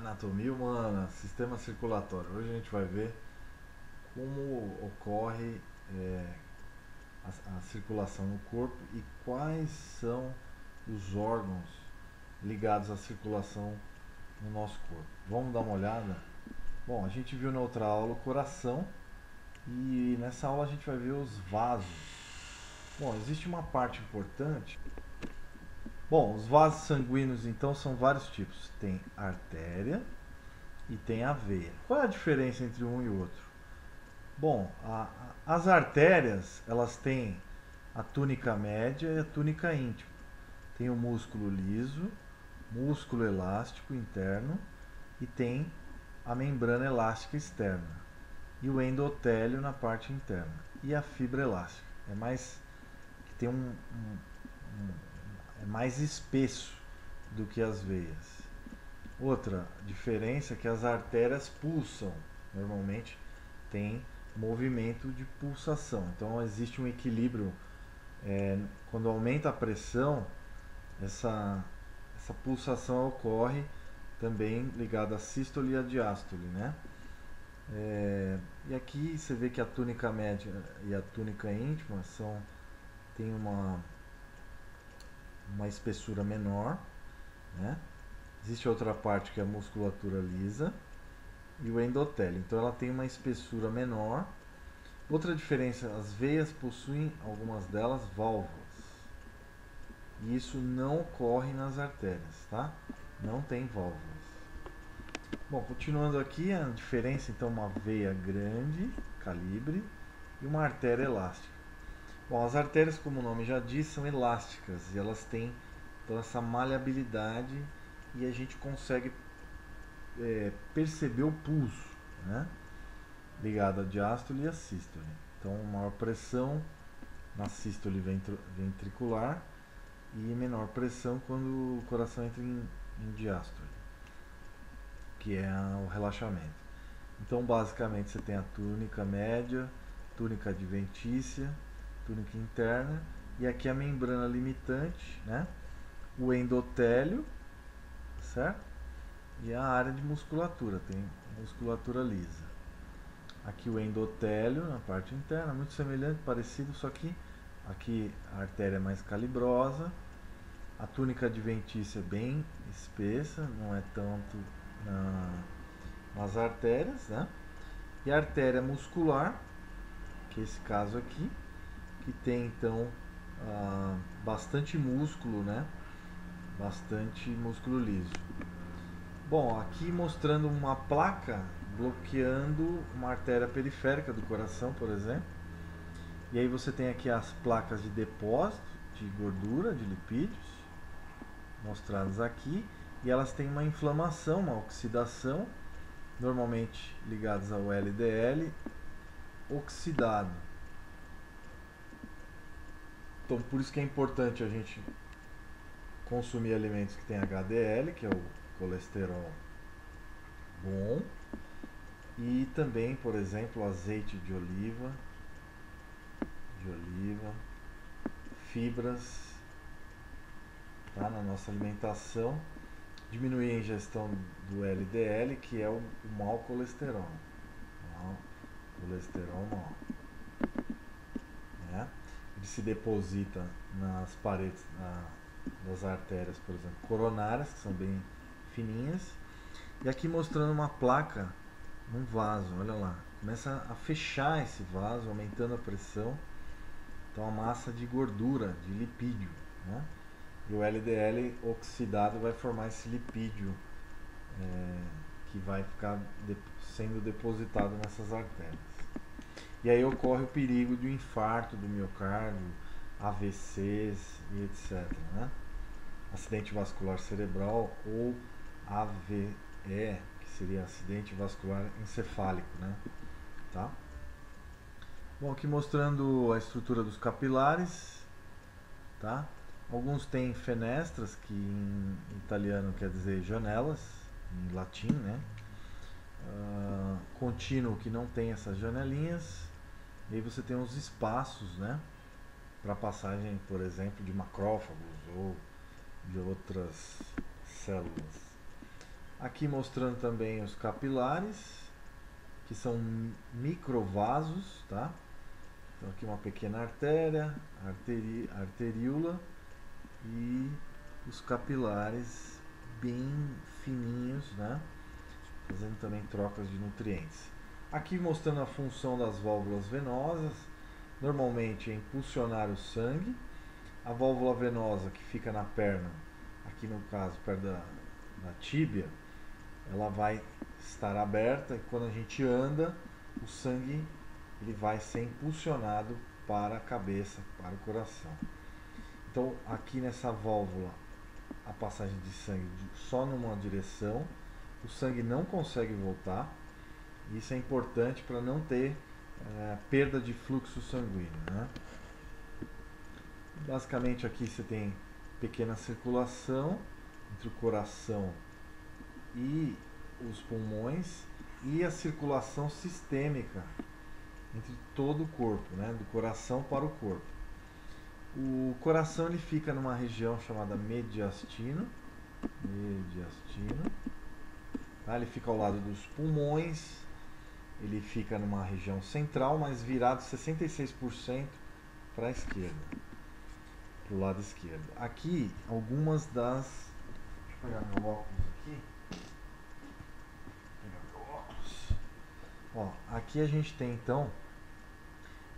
Anatomia humana, sistema circulatório. Hoje a gente vai ver como ocorre a circulação no corpo e quais são os órgãos ligados à circulação no nosso corpo. Vamos dar uma olhada? Bom, a gente viu na outra aula o coração e nessa aula a gente vai ver os vasos. Bom, existe uma parte importante. Bom, os vasos sanguíneos então são vários tipos. Tem artéria e tem a veia. Qual é a diferença entre um e o outro? Bom, as artérias, elas têm a túnica média e a túnica íntima. Tem o músculo liso, músculo elástico interno e tem a membrana elástica externa. E o endotélio na parte interna. E a fibra elástica. É mais que tem é mais espesso do que as veias. Outra diferença é que as artérias pulsam. Normalmente tem movimento de pulsação. Então existe um equilíbrio. Quando aumenta a pressão, essa pulsação ocorre também ligada à sístole e à diástole, né? E aqui você vê que a túnica média e a túnica íntima tem uma espessura menor, né? Existe outra parte que é a musculatura lisa e o endotélio. Então ela tem uma espessura menor. Outra diferença, as veias possuem, algumas delas, válvulas. E isso não ocorre nas artérias, tá? Não tem válvulas. Bom, continuando aqui, a diferença então uma veia grande, calibre, e uma artéria elástica. Bom, as artérias, como o nome já diz, são elásticas e elas têm então essa maleabilidade e a gente consegue perceber o pulso, né? Ligado à diástole e à sístole. Então, maior pressão na sístole ventricular e menor pressão quando o coração entra em diástole, que é o relaxamento. Então, basicamente, você tem a túnica média, túnica adventícia, túnica interna e aqui a membrana limitante, né? O endotélio, certo? E a área de musculatura, tem musculatura lisa. Aqui o endotélio na parte interna, muito semelhante, parecido, só que aqui a artéria é mais calibrosa, a túnica adventícia é bem espessa, não é tanto nas artérias, né? E a artéria muscular, que é esse caso aqui, que tem então bastante músculo, né? Bastante músculo liso. Bom, aqui mostrando uma placa bloqueando uma artéria periférica do coração, por exemplo. E aí você tem aqui as placas de depósito de gordura, de lipídios, mostradas aqui. E elas têm uma inflamação, uma oxidação, normalmente ligadas ao LDL, oxidado. Então por isso que é importante a gente consumir alimentos que tem HDL, que é o colesterol bom, e também, por exemplo, azeite de oliva, fibras, tá, na nossa alimentação, diminuir a ingestão do LDL, que é o mau colesterol, mau, né? Ele se deposita nas paredes das artérias, por exemplo, coronárias, que são bem fininhas. E aqui mostrando uma placa num vaso, olha lá. Começa a fechar esse vaso, aumentando a pressão. Então a massa de gordura, de lipídio, né? E o LDL oxidado vai formar esse lipídio que vai ficar sendo depositado nessas artérias. E aí ocorre o perigo de um infarto do miocárdio, AVCs e etc, né? Acidente vascular cerebral ou AVE, que seria acidente vascular encefálico, né? Tá? Bom, aqui mostrando a estrutura dos capilares, tá? Alguns têm fenestras, que em italiano quer dizer janelas, em latim, né? Contínuo, que não tem essas janelinhas. E aí você tem os espaços, né? Para passagem, por exemplo, de macrófagos ou de outras células. Aqui mostrando também os capilares, que são microvasos, tá? Então aqui uma pequena artéria, arteríola e os capilares bem fininhos, né? Fazendo também trocas de nutrientes. Aqui mostrando a função das válvulas venosas, normalmente é impulsionar o sangue. A válvula venosa que fica na perna, aqui no caso perto da tíbia, ela vai estar aberta e quando a gente anda, o sangue ele vai ser impulsionado para a cabeça, para o coração. Então aqui nessa válvula a passagem de sangue só numa direção, o sangue não consegue voltar. Isso é importante para não ter perda de fluxo sanguíneo, né? Basicamente aqui você tem pequena circulação entre o coração e os pulmões e a circulação sistêmica entre todo o corpo, né? Do coração para o corpo. O coração ele fica numa região chamada mediastino, tá? Ele fica ao lado dos pulmões, ele fica numa região central, mas virado 66% para a esquerda, para o lado esquerdo. Aqui algumas das... Deixa eu pegar meu óculos aqui. Ó, aqui a gente tem então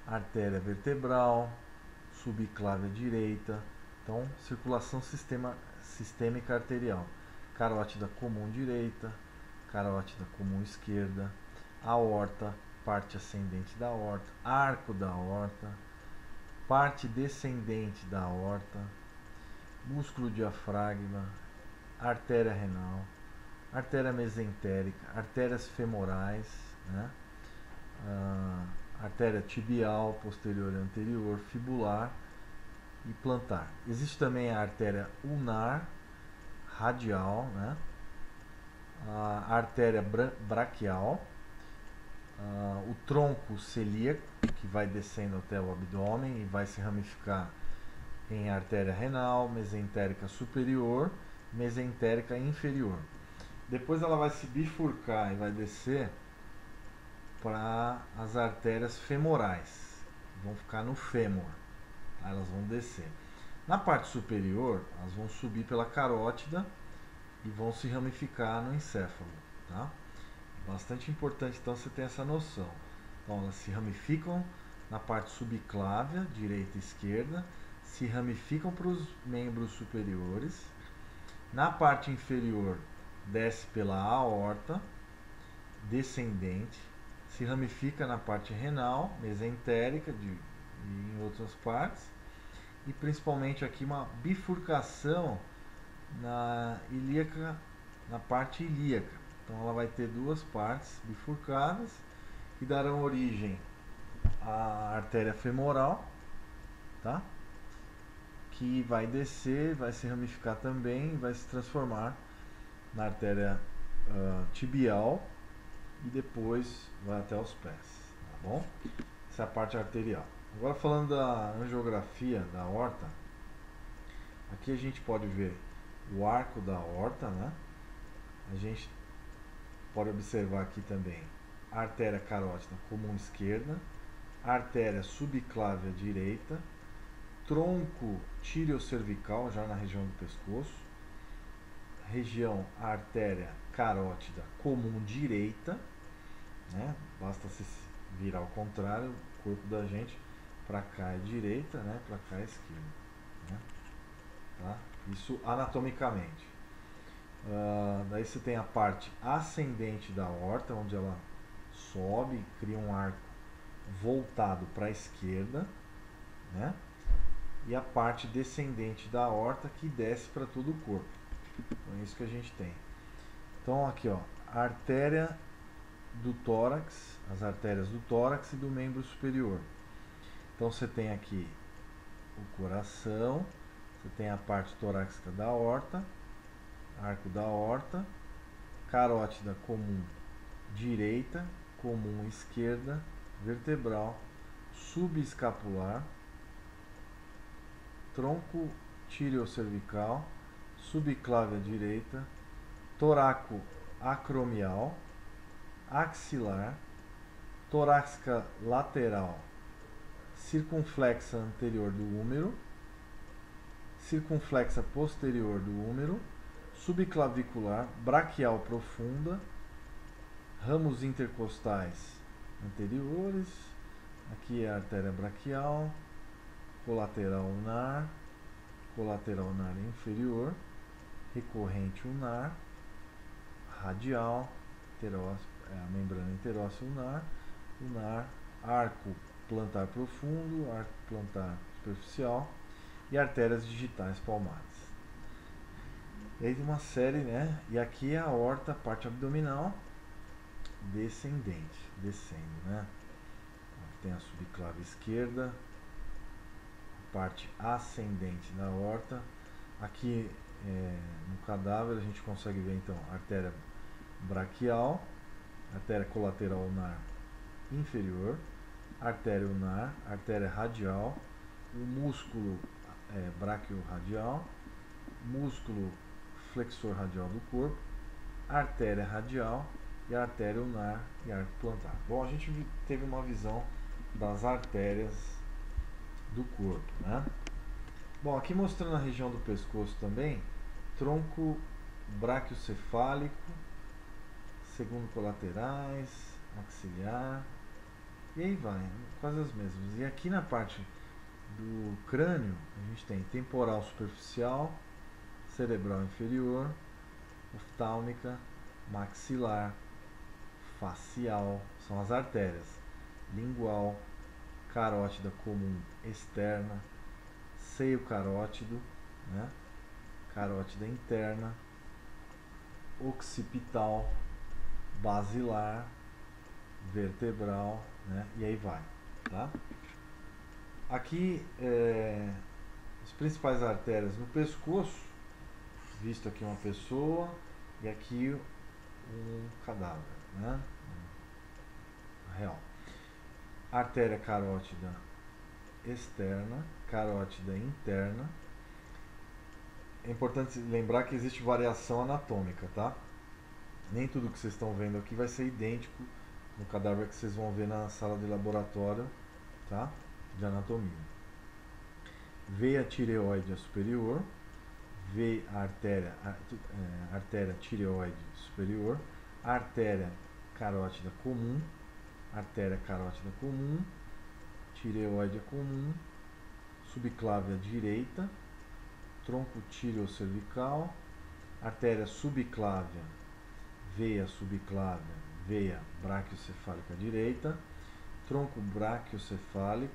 artéria vertebral, subclávia direita, então circulação sistêmica arterial, carótida comum direita, carótida comum esquerda, aorta, parte ascendente da aorta, arco da aorta, parte descendente da aorta, músculo diafragma, artéria renal, artéria mesentérica, artérias femorais, né? Artéria tibial, posterior e anterior, fibular e plantar. Existe também a artéria ulnar, radial, né? A artéria braquial, o tronco celíaco, que vai descendo até o abdômen e vai se ramificar em artéria renal, mesentérica superior, mesentérica inferior. Depois ela vai se bifurcar e vai descer para as artérias femorais, vão ficar no fêmur, tá? Elas vão descer. Na parte superior, elas vão subir pela carótida e vão se ramificar no encéfalo, tá? Bastante importante então você ter essa noção. Então elas se ramificam na parte subclávia, direita e esquerda, se ramificam para os membros superiores. Na parte inferior, desce pela aorta descendente, se ramifica na parte renal, mesentérica e em outras partes, e principalmente aqui uma bifurcação na ilíaca, na parte ilíaca. Então ela vai ter duas partes bifurcadas que darão origem à artéria femoral, tá? Que vai descer, vai se ramificar também, vai se transformar na artéria tibial e depois vai até os pés, tá bom? Essa é a parte arterial. Agora falando da angiografia da aorta, aqui a gente pode ver o arco da aorta, né? A gente pode observar aqui também a artéria carótida comum esquerda, a artéria subclávia direita, tronco tireocervical já na região do pescoço, região artéria carótida comum direita, né? Basta se virar ao contrário, o corpo da gente para cá é direita, né? Para cá é esquerda, né? Tá? Isso anatomicamente. Daí você tem a parte ascendente da aorta, onde ela sobe, cria um arco voltado para a esquerda, né? E a parte descendente da aorta que desce para todo o corpo. Então é isso que a gente tem. Então aqui, ó, a artéria do tórax, as artérias do tórax e do membro superior. Então você tem aqui o coração, você tem a parte torácica da aorta, arco da aorta, carótida comum direita, comum esquerda, vertebral, subescapular, tronco tireocervical, subclávia direita, toracoacromial, axilar, torácica lateral, circunflexa anterior do húmero, circunflexa posterior do húmero, subclavicular, braquial profunda, ramos intercostais anteriores, aqui é a artéria braquial, colateral ulnar inferior, recorrente ulnar, radial, a membrana interóssea ulnar, arco plantar profundo, arco plantar superficial e artérias digitais palmares. E aí tem uma série, né? E aqui é a aorta, parte abdominal, descendente, descendo, né? Tem a subclave esquerda, a parte ascendente da aorta. Aqui no cadáver a gente consegue ver então a artéria braquial, artéria colateral ulnar inferior, artéria ulnar, artéria radial, o músculo braquiorradial, músculo flexor radial do corpo, artéria radial e a artéria ulnar e arco plantar. Bom, a gente teve uma visão das artérias do corpo, né? Bom, aqui mostrando a região do pescoço também, tronco braquiocefálico, segundo colaterais, axilar, e aí vai, quase as mesmas. E aqui na parte do crânio, a gente tem temporal superficial, cerebral inferior, oftálmica, maxilar, facial, são as artérias, lingual, carótida comum externa, seio carótido, né? Carótida interna, occipital, basilar, vertebral, né? E aí vai, tá? Aqui as principais artérias no pescoço, visto aqui uma pessoa e aqui um cadáver, né? Real. Artéria carótida externa, carótida interna. É importante lembrar que existe variação anatômica, tá? Nem tudo que vocês estão vendo aqui vai ser idêntico no cadáver que vocês vão ver na sala de laboratório, tá? De anatomia. Veia tireoide superior, veia artéria tireoide superior, artéria carótida comum, tireoide comum, subclávia direita, tronco tireocervical, artéria subclávia, veia subclávia, veia braquiocefálica direita, tronco braquiocefálico,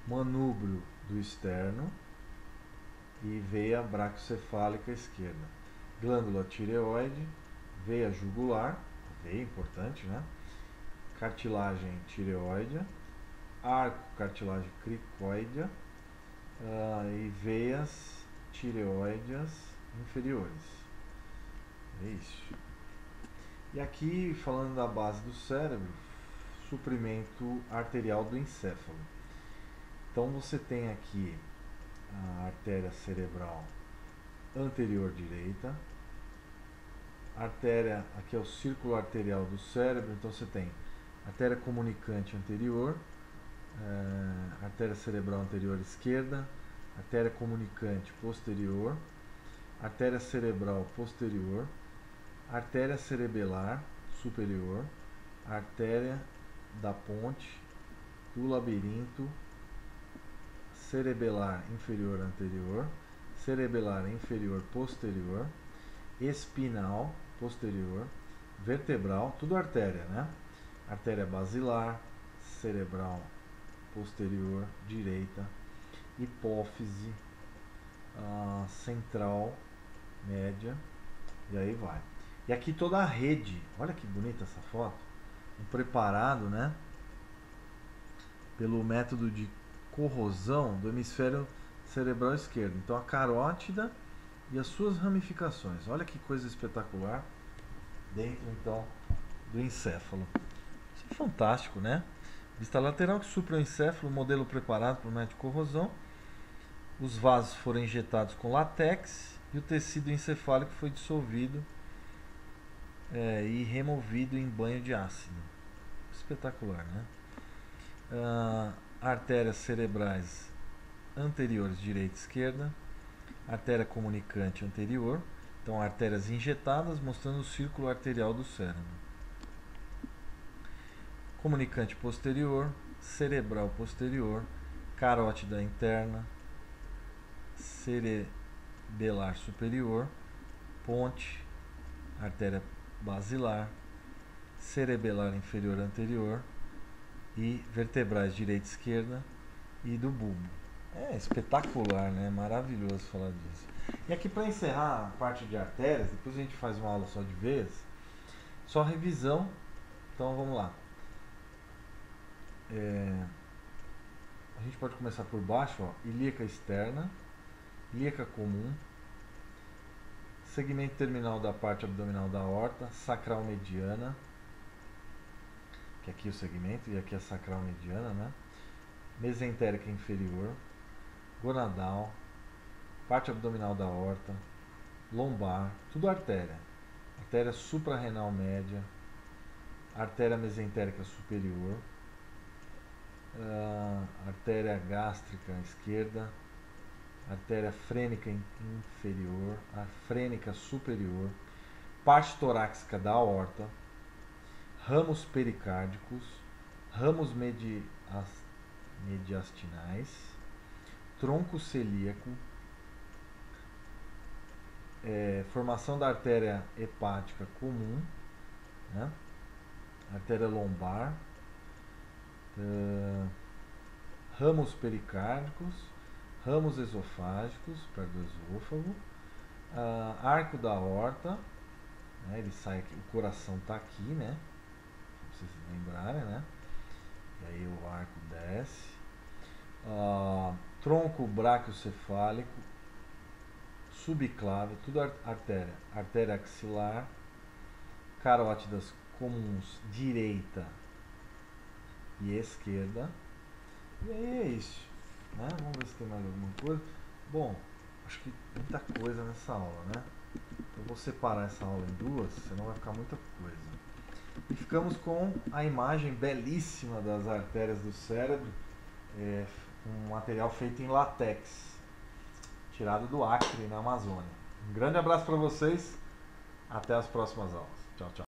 manúbrio do externo e veia braquiocefálica esquerda, glândula tireoide, veia jugular, veia importante, né? Cartilagem tireoide, arco cartilagem cricoidea e veias tireoideas inferiores. É isso. E aqui, falando da base do cérebro, suprimento arterial do encéfalo. Então você tem aqui a artéria cerebral anterior direita, artéria, aqui é o círculo arterial do cérebro, então você tem artéria comunicante anterior, artéria cerebral anterior esquerda, artéria comunicante posterior, artéria cerebral posterior, artéria cerebelar superior, artéria da ponte, do labirinto, cerebelar inferior anterior, cerebelar inferior posterior, espinal posterior, vertebral, tudo artéria, né? Artéria basilar, cerebral posterior, direita, hipófise, central, média, e aí vai. E aqui toda a rede, olha que bonita essa foto, preparado, né, pelo método de corrosão do hemisfério cerebral esquerdo. Então a carótida e as suas ramificações, olha que coisa espetacular dentro então do encéfalo. Isso é fantástico, né? Vista lateral que supra o encéfalo, modelo preparado para o método de corrosão. Os vasos foram injetados com látex e o tecido encefálico foi dissolvido e removido em banho de ácido. Espetacular, né? Artérias cerebrais anteriores, direita e esquerda. Artéria comunicante anterior. Então, artérias injetadas mostrando o círculo arterial do cérebro. Comunicante posterior, cerebral posterior, carótida interna, cerebelar superior, ponte, artéria basilar, cerebelar inferior anterior e vertebrais direita e esquerda e do bulbo. É espetacular, né? Maravilhoso falar disso. E aqui para encerrar a parte de artérias, depois a gente faz uma aula só de veias, só revisão. Então vamos lá. A gente pode começar por baixo, ó, ilíaca externa, ilíaca comum, segmento terminal da parte abdominal da aorta, sacral mediana, que aqui é o segmento e aqui é a sacral mediana, né? Mesentérica inferior, gonadal, parte abdominal da aorta, lombar, tudo artéria. Artéria suprarrenal média, artéria mesentérica superior, artéria gástrica esquerda, artéria frênica inferior, a frênica superior, parte torácica da aorta, ramos pericárdicos, ramos mediastinais, tronco celíaco, formação da artéria hepática comum, né? Artéria lombar, ramos pericárdicos, ramos esofágicos, perto do esôfago, arco da aorta, né? Ele sai aqui, o coração está aqui, né? Pra vocês lembrarem, né? E aí o arco desce, tronco braquiocefálico, subclave, tudo artéria, artéria axilar, carótidas comuns direita e esquerda. E aí é isso, né? Vamos ver se tem mais alguma coisa. Bom, acho que muita coisa nessa aula, né? Eu vou separar essa aula em duas, senão vai ficar muita coisa. E ficamos com a imagem belíssima das artérias do cérebro, um material feito em látex, tirado do Acre, na Amazônia. Um grande abraço para vocês, até as próximas aulas. Tchau, tchau.